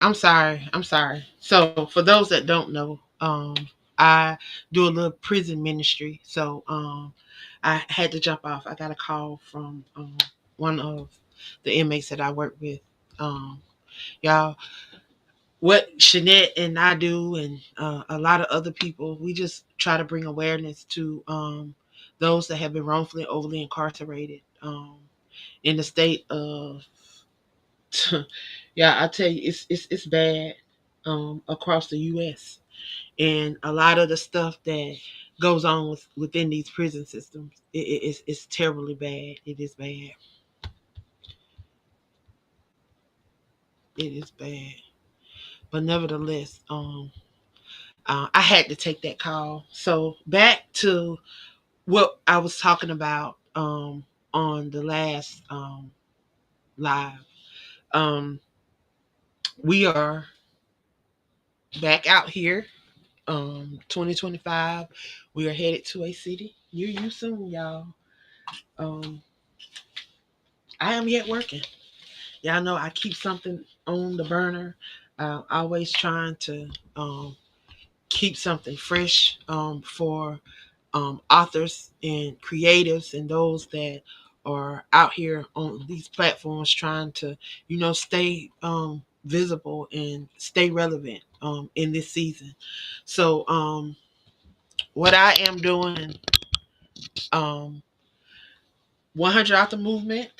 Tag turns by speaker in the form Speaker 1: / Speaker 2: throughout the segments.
Speaker 1: I'm sorry. I'm sorry. So for those that don't know, I do a little prison ministry. So I had to jump off. I got a call from one of the inmates that I work with. Um, y'all, what Shanette and I do, and a lot of other people, we just try to bring awareness to those that have been wrongfully overly incarcerated in the state of yeah, I tell you, it's bad across the U.S. and a lot of the stuff that goes on within these prison systems. It's terribly bad. It is bad. It is bad. But nevertheless, I had to take that call. So back to what I was talking about on the last live. Um, we are back out here 2025. We are headed to a city near you soon, y'all. Um, I am yet working. Y'all know I keep something on the burner. Always trying to keep something fresh for authors and creatives and those that are out here on these platforms trying to, stay visible and stay relevant in this season. So, what I am doing, um, 100 Author Movement,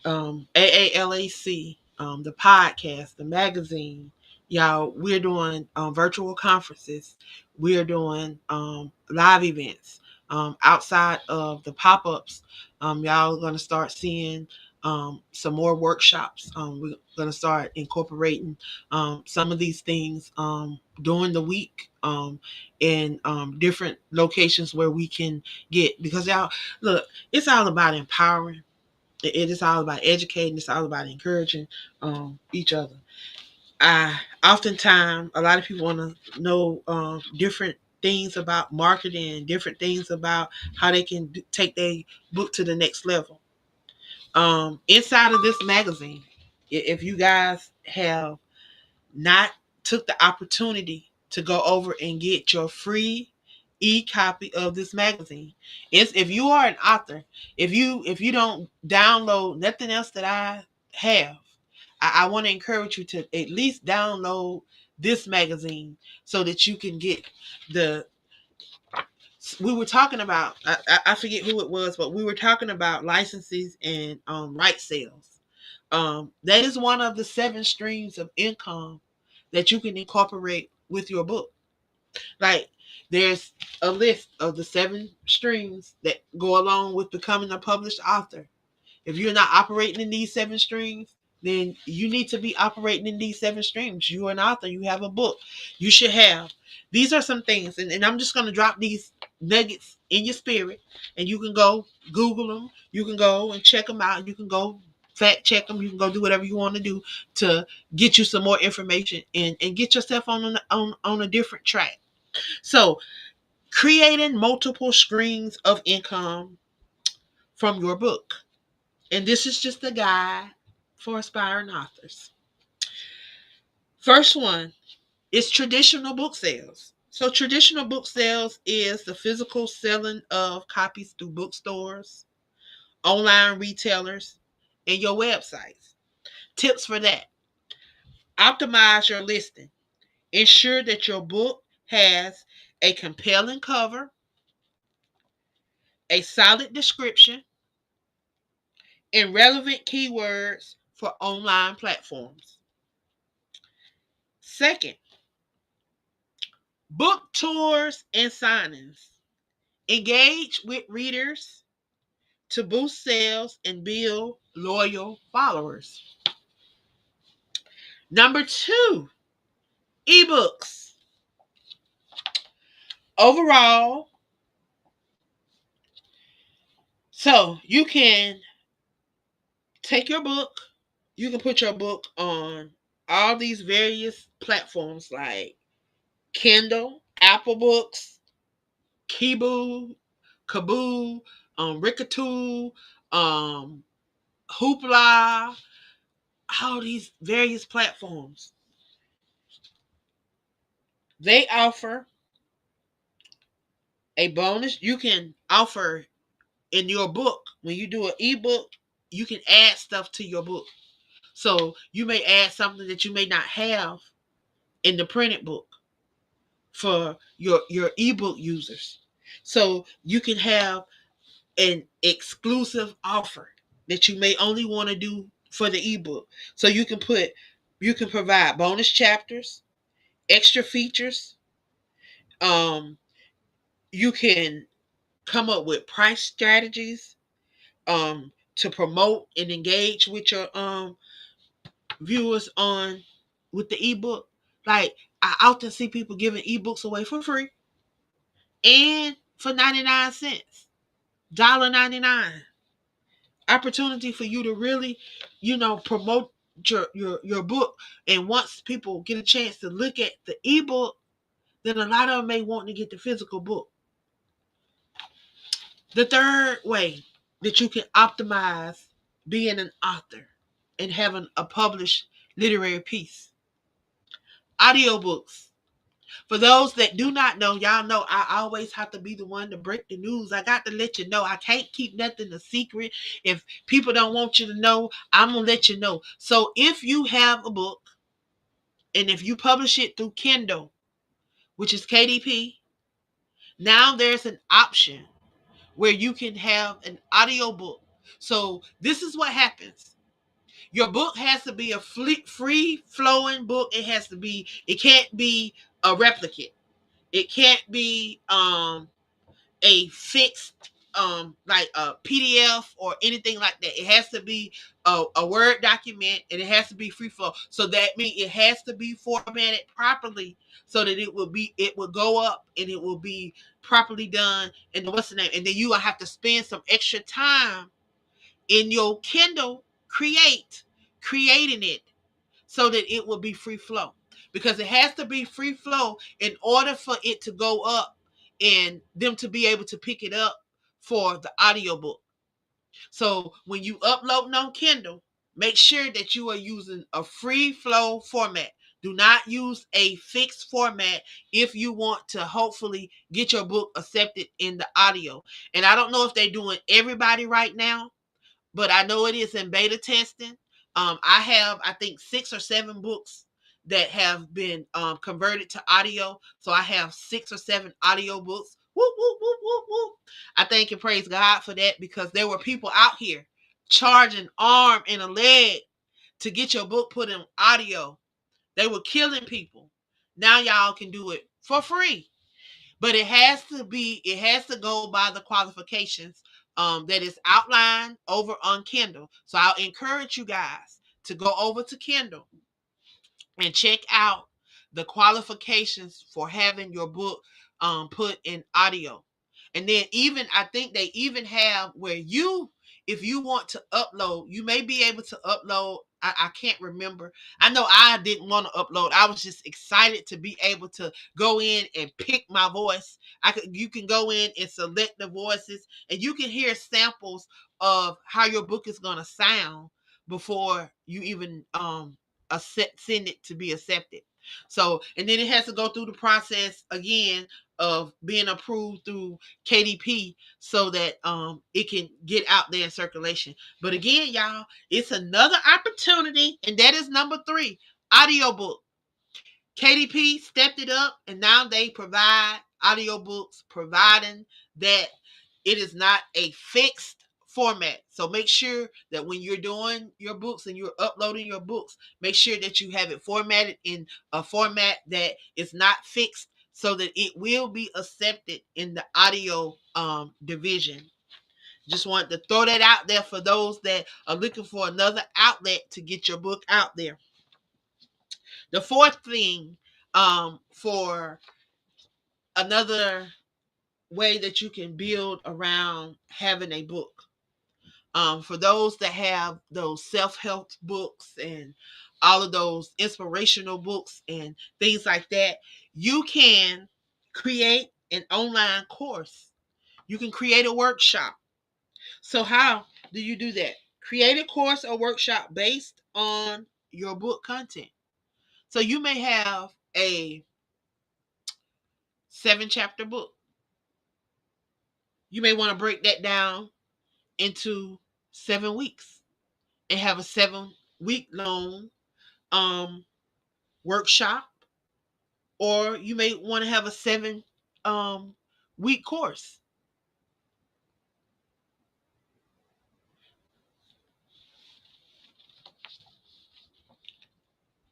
Speaker 1: AALAC, the podcast, the magazine. Y'all, we're doing virtual conferences. We're doing live events outside of the pop ups. Y'all are going to start seeing some more workshops. We're going to start incorporating some of these things during the week in different locations where we can get, because y'all, look, it's all about empowering. It is all about educating. It's all about encouraging each other. I oftentimes a lot of people want to know different things about marketing, different things about how they can take their book to the next level. Inside of this magazine, if you guys have not took the opportunity to go over and get your free e-copy of this magazine. It's, if you are an author, if you don't download nothing else that I have, I want to encourage you to at least download this magazine so that you can get the, we were talking about, I forget who it was, but we were talking about licenses and right sales. That is one of the 7 streams of income that you can incorporate with your book. Like, there's a list of the 7 streams that go along with becoming a published author. If you're not operating in these 7 streams, then you need to be operating in these 7 streams. You're an author, you have a book. You should have. These are some things, and I'm just going to drop these nuggets in your spirit, and you can go Google them. You can go and check them out. You can go fact check them. You can go do whatever you want to do to get you some more information and get yourself on a different track. So, creating multiple streams of income from your book. And this is just a guide for aspiring authors. First one is traditional book sales. So, traditional book sales is the physical selling of copies through bookstores, online retailers, and your websites. Tips for that: optimize your listing. Ensure that your book has a compelling cover, a solid description, and relevant keywords for online platforms. Second, book tours and signings. Engage with readers to boost sales and build loyal followers. Number 2, ebooks. Overall, so you can take your book, you can put your book on all these various platforms like Kindle, Apple Books, Kibu, Kaboo, Rikatu, um, Hoopla, all these various platforms. They offer a bonus. You can offer in your book, when you do an ebook, you can add stuff to your book. So you may add something that you may not have in the printed book for your ebook users. So you can have an exclusive offer that you may only want to do for the ebook. So you can provide bonus chapters, extra features. Um, you can come up with price strategies to promote and engage with your viewers on with the ebook. Like I often see people giving ebooks away for free and for 99 cents, $1.99. Opportunity for you to really, promote your book. And once people get a chance to look at the ebook, then a lot of them may want to get the physical book. The third way that you can optimize being an author and having a published literary piece, audiobooks. For those that do not know, y'all know I always have to be the one to break the news. I got to let you know. I can't keep nothing a secret. If people don't want you to know, I'm going to let you know. So if you have a book and if you publish it through Kindle, which is KDP, now there's an option where you can have an audio book. So this is what happens. Your book has to be a free flowing book. It can't be a replicate. It can't be a fixed like a PDF or anything like that. It has to be a Word document, and it has to be free flow. So that means it has to be formatted properly so that it will go up and it will be properly done. And what's the name? And then you will have to spend some extra time in your Kindle creating it so that it will be free flow, because it has to be free flow in order for it to go up and them to be able to pick it up for the audiobook. So when you upload on Kindle, make sure that you are using a free flow format. Do not use a fixed format if you want to hopefully get your book accepted in the audio. And I don't know if they're doing everybody right now, but I know it is in beta testing. I have, I think, 6 or 7 books that have been converted to audio. So I have 6 or 7 audio books. Whoop, whoop, whoop, whoop, whoop. I thank and praise God for that, because there were people out here charging arm and a leg to get your book put in audio. They were killing people. Now y'all can do it for free. But it has to go by the qualifications that is outlined over on Kindle. So I'll encourage you guys to go over to Kindle and check out the qualifications for having your book put in audio. And then even I think they even have where if you want to upload, you may be able to upload. I can't remember. I know I didn't want to upload. I was just excited to be able to go in and pick my voice. You can go in and select the voices, and you can hear samples of how your book is going to sound before you even send it to be accepted. So, and then it has to go through the process again of being approved through KDP so that it can get out there in circulation. But again, y'all, it's another opportunity, and that is number 3, audiobook. KDP stepped it up, and now they provide audiobooks, providing that it is not a fixed format. So make sure that when you're doing your books and you're uploading your books, make sure that you have it formatted in a format that is not fixed so that it will be accepted in the audio division. Just wanted to throw that out there for those that are looking for another outlet to get your book out there. The fourth thing for another way that you can build around having a book, for those that have those self-help books and all of those inspirational books and things like that, you can create an online course. You can create a workshop. So how do you do that? Create a course or workshop based on your book content. So you may have a 7-chapter book. You may want to break that down into 7 weeks and have a 7-week long um, workshop, or you may want to have a 7 week course.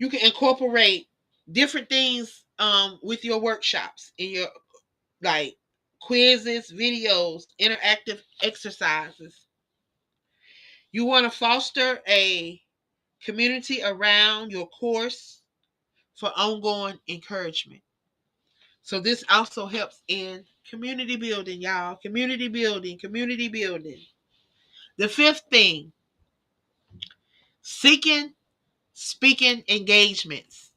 Speaker 1: You can incorporate different things with your workshops in your, like, quizzes, videos, interactive exercises. You want to foster a community around your course for ongoing encouragement. So this also helps in community building, y'all. Community building, community building. The fifth thing, seeking speaking engagements.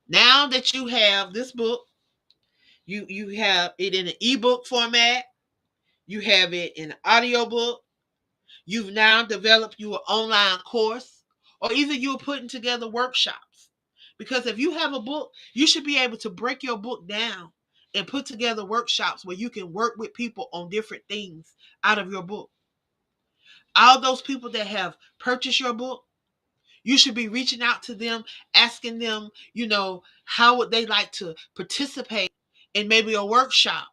Speaker 1: Now that you have this book, you have it in an ebook format, you have it in an audio book, you've now developed your online course, or either you're putting together workshops. Because if you have a book, you should be able to break your book down and put together workshops where you can work with people on different things out of your book. All those people that have purchased your book, you should be reaching out to them, asking them, how would they like to participate in maybe a workshop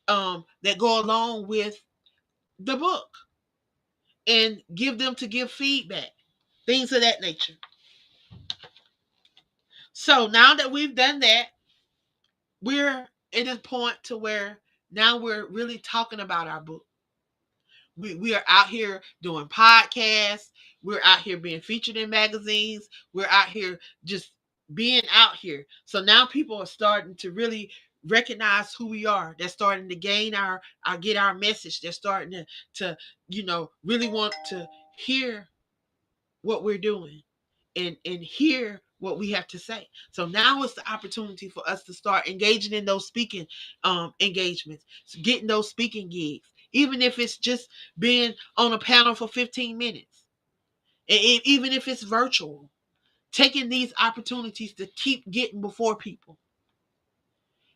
Speaker 1: that go along with the book, and give them to give feedback, things of that nature. So now that we've done that, we're at a point to where now we're really talking about our book. We are out here doing podcasts. We're out here being featured in magazines. We're out here just being out here. So now people are starting to really recognize who we are. They're starting to gain our get our message. They're starting to really want to hear what we're doing, and hear what we have to say. So now it's the opportunity for us to start engaging in those speaking engagements, getting those speaking gigs, even if it's just being on a panel for 15 minutes, and even if it's virtual, taking these opportunities to keep getting before people.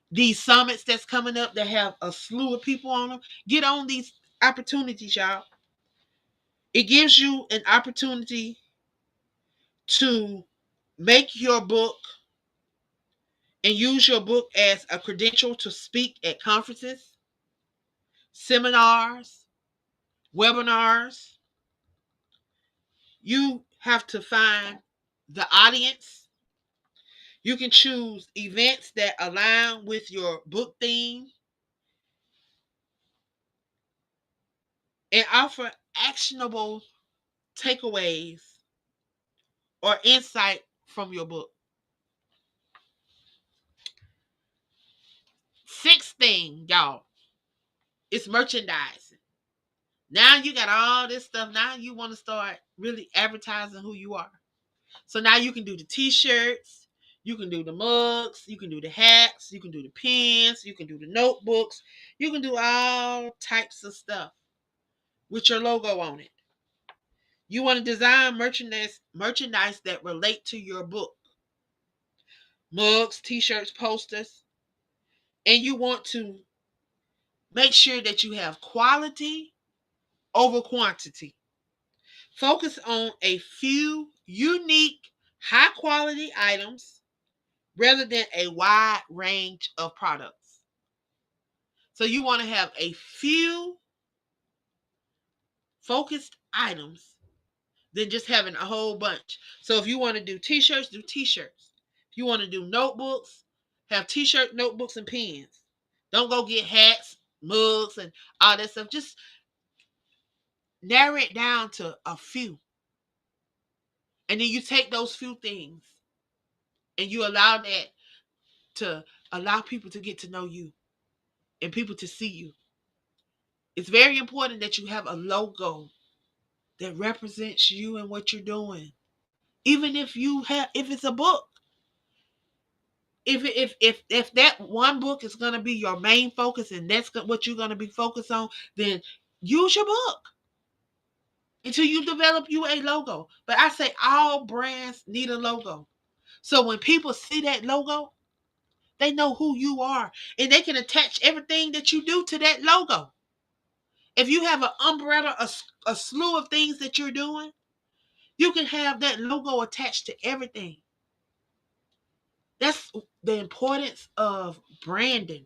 Speaker 1: These summits that's coming up that have a slew of people on them, get on these opportunities, y'all. It gives you an opportunity to make your book and use your book as a credential to speak at conferences, seminars, webinars. You have to find the audience. You can choose events that align with your book theme and offer actionable takeaways or insight from your book. Sixth thing, y'all, is merchandising. Now you got all this stuff. Now you want to start really advertising who you are. So now you can do the t-shirts, you can do the mugs, you can do the hats, you can do the pens, you can do the notebooks, you can do all types of stuff with your logo on it. You want to design merchandise that relate to your book. Mugs, t-shirts, posters. And you want to make sure that you have quality over quantity. Focus on a few unique, high quality items rather than a wide range of products. So you want to have a few focused items than just having a whole bunch. So if you want to do t-shirts, do t-shirts. If you want to do notebooks, have t-shirt, notebooks, and pens. Don't go get hats, mugs, and all that stuff. Just narrow it down to a few. And then you take those few things and you allow that to allow people to get to know you and people to see you. It's very important that you have a logo that represents you and what you're doing. Even if it's a book. If that one book is going to be your main focus and that's what you're going to be focused on, then use your book until you develop you a logo. But I say all brands need a logo. So when people see that logo, They know who you are, and they can attach everything that you do to that logo. If you have an umbrella, a slew of things that you're doing, you can have that logo attached to everything. That's the importance of branding.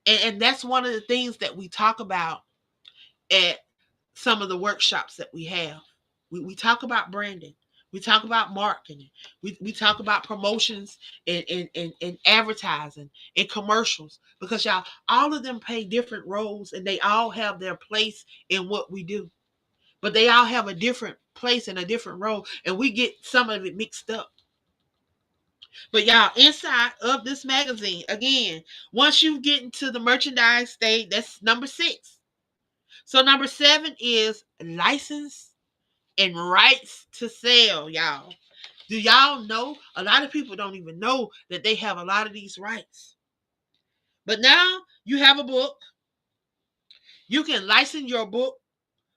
Speaker 1: And that's one of the things that we talk about at some of the workshops that we have. We talk about branding. We talk about marketing. We talk about promotions and advertising and commercials, because y'all, all of them play different roles and they all have their place in what we do. But they all have a different place and a different role, and we get some of it mixed up. But y'all, inside of this magazine, again, once you get into the merchandise stage, that's number 6. So number 7 is license and rights to sell, y'all. Do y'all know? A lot of people don't even know that they have a lot of these rights. But now you have a book. You can license your book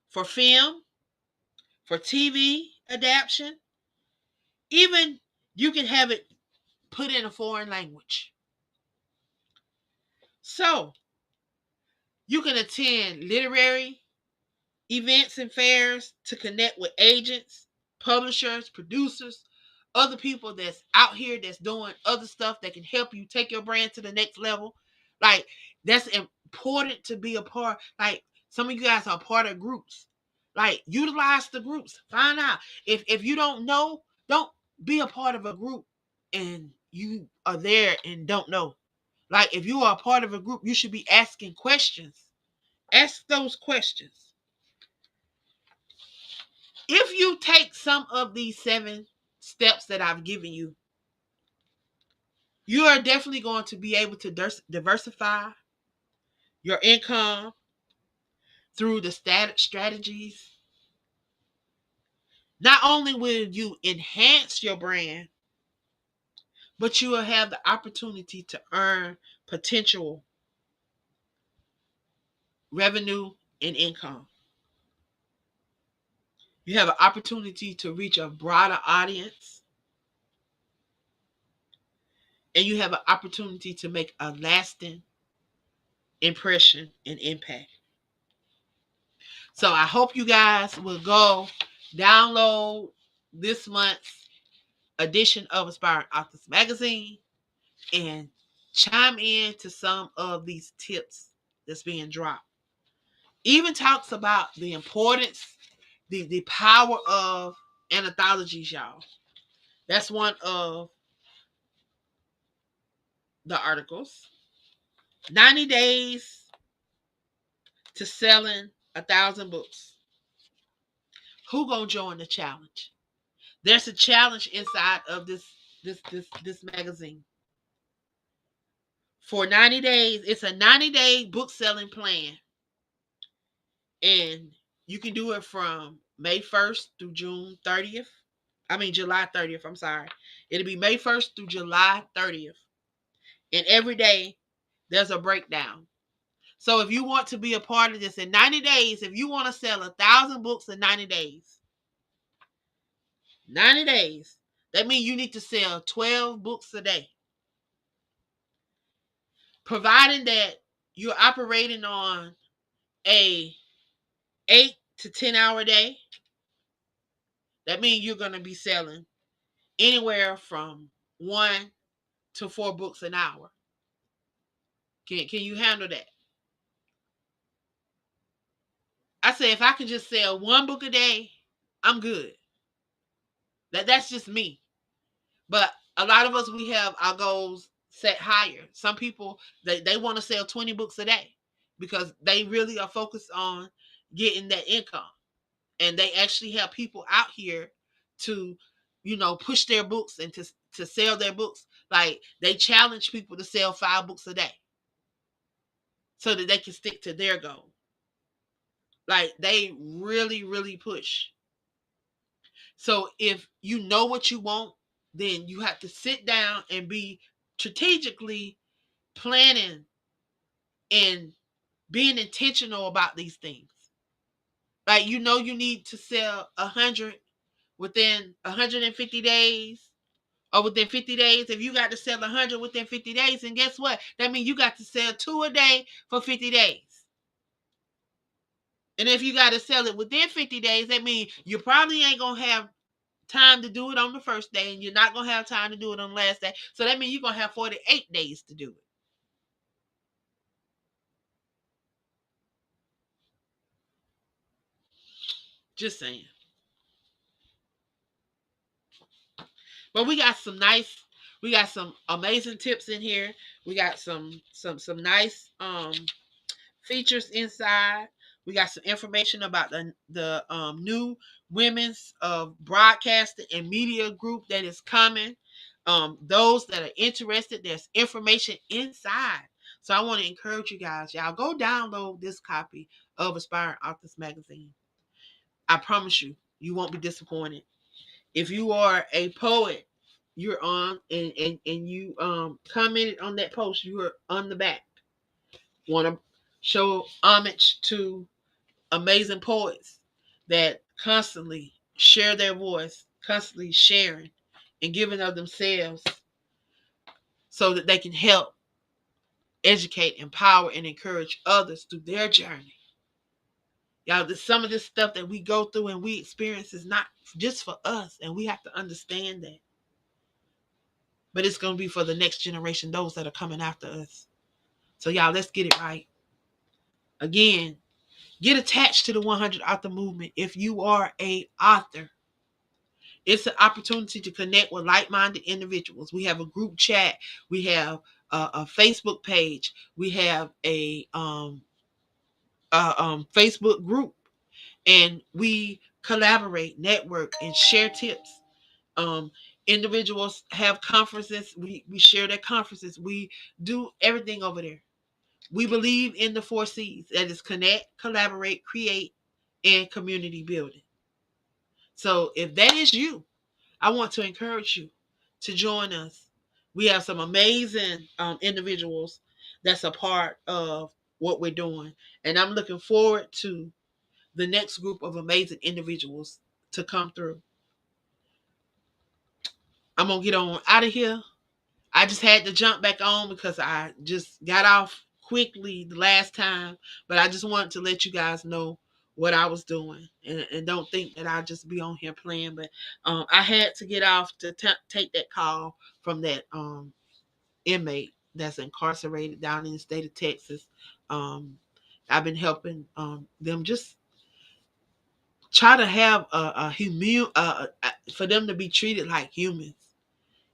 Speaker 1: for film, for TV adaptation. Even you can have it put in a foreign language. So you can attend literary events and fairs to connect with agents, publishers, producers, other people that's out here that's doing other stuff that can help you take your brand to the next level. Like, that's important to be a part. Like, some of you guys are part of groups. Like, utilize the groups. Find out. If you don't know, don't be a part of a group and you are there and don't know. Like, if you are a part of a group, you should be asking questions. Ask those questions. If you take some of these 7 steps that I've given you, you are definitely going to be able to diversify your income through the static strategies. Not only will you enhance your brand, but you will have the opportunity to earn potential revenue and income. You have an opportunity to reach a broader audience, and you have an opportunity to make a lasting impression and impact. So I hope you guys will go download this month's edition of Aspiring Authors Magazine and chime in to some of these tips that's being dropped. Even talks about the importance, the power of anthologies, y'all. That's one of the articles. 90 days to selling 1,000 books. Who gonna join the challenge? There's a challenge inside of this magazine. For 90 days, it's a 90-day book selling plan. And you can do it from May 1st through June 30th. I mean July 30th, I'm sorry. It'll be May 1st through July 30th. And every day there's a breakdown. So if you want to be a part of this in 90 days, if you want to sell 1,000 books in 90 days, 90 days, that means you need to sell 12 books a day. Providing that you're operating on a 8 to 10 hour day, that means you're going to be selling anywhere from 1 to 4 books an hour. Can you handle that? I say if I can just sell 1 book a day, I'm good. That's just me. But a lot of us, we have our goals set higher. Some people, they want to sell 20 books a day because they really are focused on getting that income. And they actually have people out here to, push their books and to sell their books. Like, they challenge people to sell 5 books a day so that they can stick to their goal. Like, they really, really push. So if you know what you want, then you have to sit down and be strategically planning and being intentional about these things. Like, you need to sell 100 within 150 days, or within 50 days. If you got to sell 100 within 50 days, and guess what? That means you got to sell 2 a day for 50 days. And if you got to sell it within 50 days, that means you probably ain't going to have time to do it on the first day, and you're not going to have time to do it on the last day. So that means you're going to have 48 days to do it. Just saying. But we got some amazing tips in here. We got some nice features inside. We got some information about the new women's broadcasting and media group that is coming. Those that are interested, there's information inside. So I want to encourage you guys, y'all go download this copy of Aspiring Authors Magazine. I promise you, you won't be disappointed. If you are a poet, you're on and you commented on that post, you are on the back. Want to show homage to amazing poets that constantly share their voice, constantly sharing and giving of themselves so that they can help educate, empower, and encourage others through their journey. Y'all, some of this stuff that we go through and we experience is not just for us, and we have to understand that. But it's going to be for the next generation, those that are coming after us. So y'all, let's get it right. Again, get attached to the 100 author movement. If you are a author, it's an opportunity to connect with like-minded individuals. We have a group chat. We have a Facebook page. We have a Facebook group, and we collaborate, network, and share tips. Um, Individuals have conferences. We share their conferences. We do everything over there. We believe in the 4 C's. That is connect, collaborate, create, and community building. So if that is you, I want to encourage you to join us. We have some amazing individuals that's a part of what we're doing. And I'm looking forward to the next group of amazing individuals to come through. I'm going to get on out of here. I just had to jump back on because I just got off quickly the last time. But I just wanted to let you guys know what I was doing. And don't think that I'll just be on here playing. But I had to get off to take that call from that inmate that's incarcerated down in the state of Texas. Um, I've been helping them just try to have for them to be treated like humans.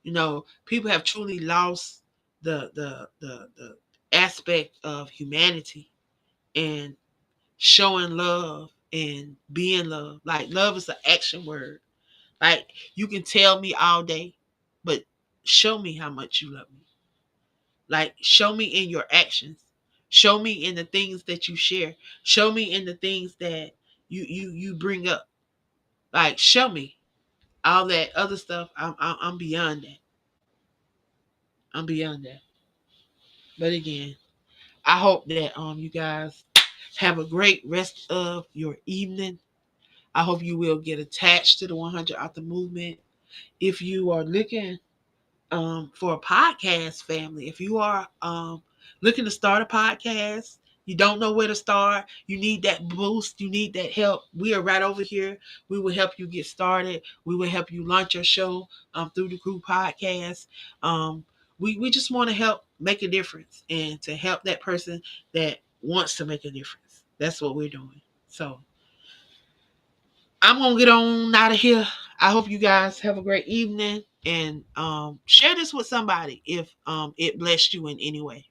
Speaker 1: You know, people have truly lost the aspect of humanity and showing love and being love. Like love is an action word. Like you can tell me all day, but show me how much you love me. Like show me in your actions. Show me in the things that you share. Show me in the things that you bring up. Like show me all that other stuff. I'm beyond that. I'm beyond that. But again, I hope that you guys have a great rest of your evening. I hope you will get attached to the 100 Author Movement. If you are looking for a podcast family, if you are looking to start a podcast, you don't know where to start, you need that boost, you need that help, we are right over here. We will help you get started. We will help you launch your show through the Crew Podcast. We just want to help make a difference and to help that person that wants to make a difference. That's what we're doing. So I'm gonna get on out of here. I hope you guys have a great evening and share this with somebody if it blessed you in any way.